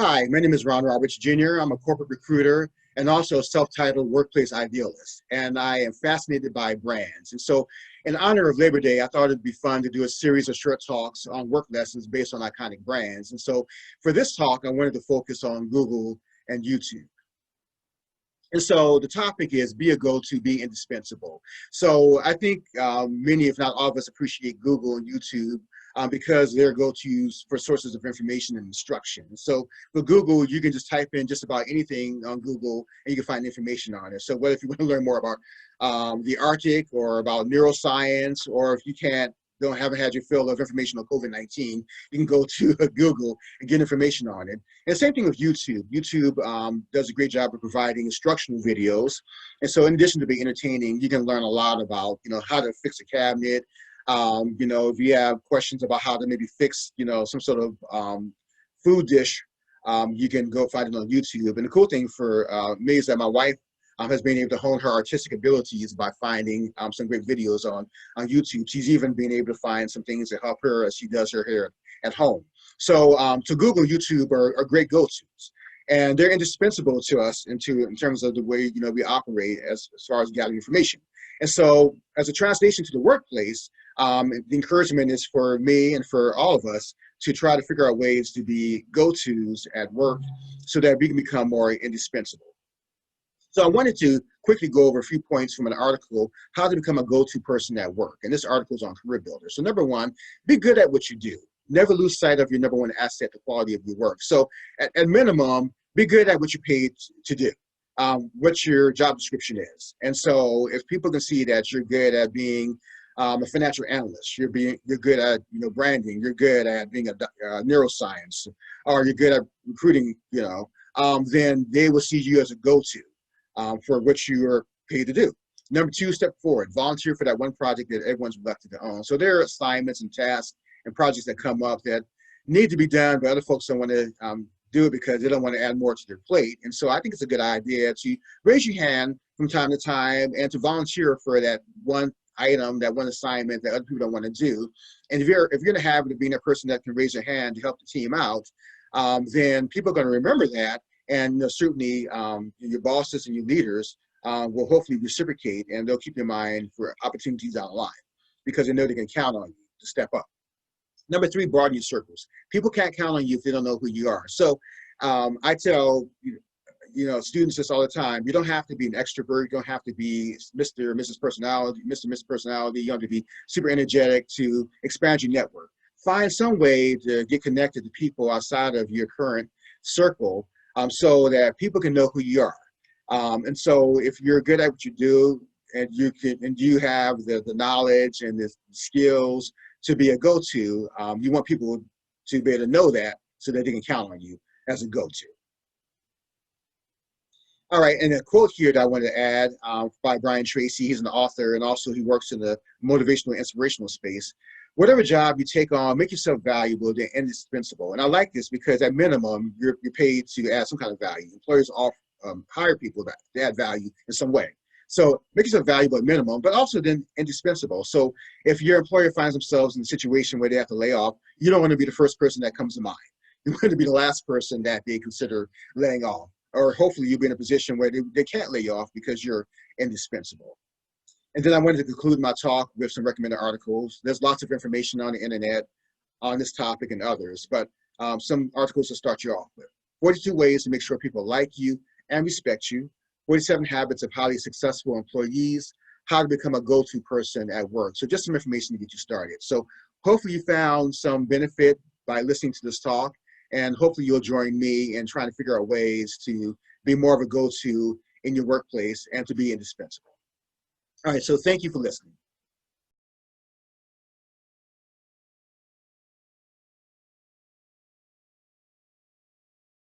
Hi, my name is Ron Roberts Jr. I'm a corporate recruiter and also a self-titled workplace idealist. And I am fascinated by brands. And so in honor of Labor Day, I thought it'd be fun to do a series of short talks on work lessons based on iconic brands. And so for this talk, I wanted to focus on Google and YouTube. And so the topic is be a go-to, be indispensable. So I think many, if not all of us, appreciate Google and YouTube because they're go-tos for sources of information and instruction. So for Google, you can just type in just about anything on Google and you can find information on it. So whether if you want to learn more about the Arctic or about neuroscience, or if you haven't had your fill of information on COVID-19, you can go to Google and get information on it. And same thing with YouTube. YouTube does a great job of providing instructional videos. And so in addition to being entertaining, you can learn a lot about, how to fix a cabinet. If you have questions about how to maybe fix, some sort of food dish, you can go find it on YouTube. And the cool thing for me is that my wife has been able to hone her artistic abilities by finding some great videos on YouTube. She's even been able to find some things that help her as she does her hair at home. So to Google, YouTube are great go-tos. And they're indispensable to us in terms of the way we operate as far as gathering information. And so as a translation to the workplace, the encouragement is for me and for all of us to try to figure out ways to be go-tos at work so that we can become more indispensable. So I wanted to quickly go over a few points from an article, how to become a go-to person at work. And this article is on Career Builder. So number one, be good at what you do. Never lose sight of your number one asset, the quality of your work. So at minimum, be good at what you're paid to do, what your job description is. And so if people can see that you're good at being a financial analyst, you're good at branding, you're good at being a neuroscience, or you're good at recruiting, then they will see you as a go-to for what you are paid to do. Number two, step forward, volunteer for that one project that everyone's elected to own. So there are assignments and tasks and projects that come up that need to be done, but other folks don't want to do it because they don't want to add more to their plate. And so I think it's a good idea to raise your hand from time to time and to volunteer for that one item, that one assignment that other people don't want to do. And if you're in the habit of being a person that can raise your hand to help the team out, then people are going to remember that. And certainly your bosses and your leaders will hopefully reciprocate, and they'll keep in mind for opportunities down the line because they know they can count on you to step up. Number three, broaden your circles. People can't count on you if they don't know who you are. So I tell students this all the time. You don't have to be an extrovert. You don't have to be Mr. or Mrs. Personality, Mr. or Mrs. Personality. You don't have to be super energetic to expand your network. Find some way to get connected to people outside of your current circle so that people can know who you are. And so if you're good at what you do and you have the knowledge and the skills to be a go-to, you want people to be able to know that so that they can count on you as a go-to. All right, and a quote here that I wanted to add by Brian Tracy. He's an author and also he works in the motivational, inspirational space. Whatever job you take on, make yourself valuable, they're indispensable. And I like this because at minimum, you're paid to add some kind of value. Employers hire people to add value in some way. So make yourself valuable at minimum, but also then indispensable. So if your employer finds themselves in a situation where they have to lay off, you don't want to be the first person that comes to mind. You want to be the last person that they consider laying off. Or hopefully you'll be in a position where they can't lay you off because you're indispensable. And then I wanted to conclude my talk with some recommended articles. There's lots of information on the internet on this topic and others, but some articles to start you off with. 42 ways to make sure people like you and respect you. 47 habits of highly successful employees. How to become a go-to person at work. So just some information to get you started. So hopefully you found some benefit by listening to this talk, and hopefully you'll join me in trying to figure out ways to be more of a go-to in your workplace and to be indispensable. All right, so thank you for listening.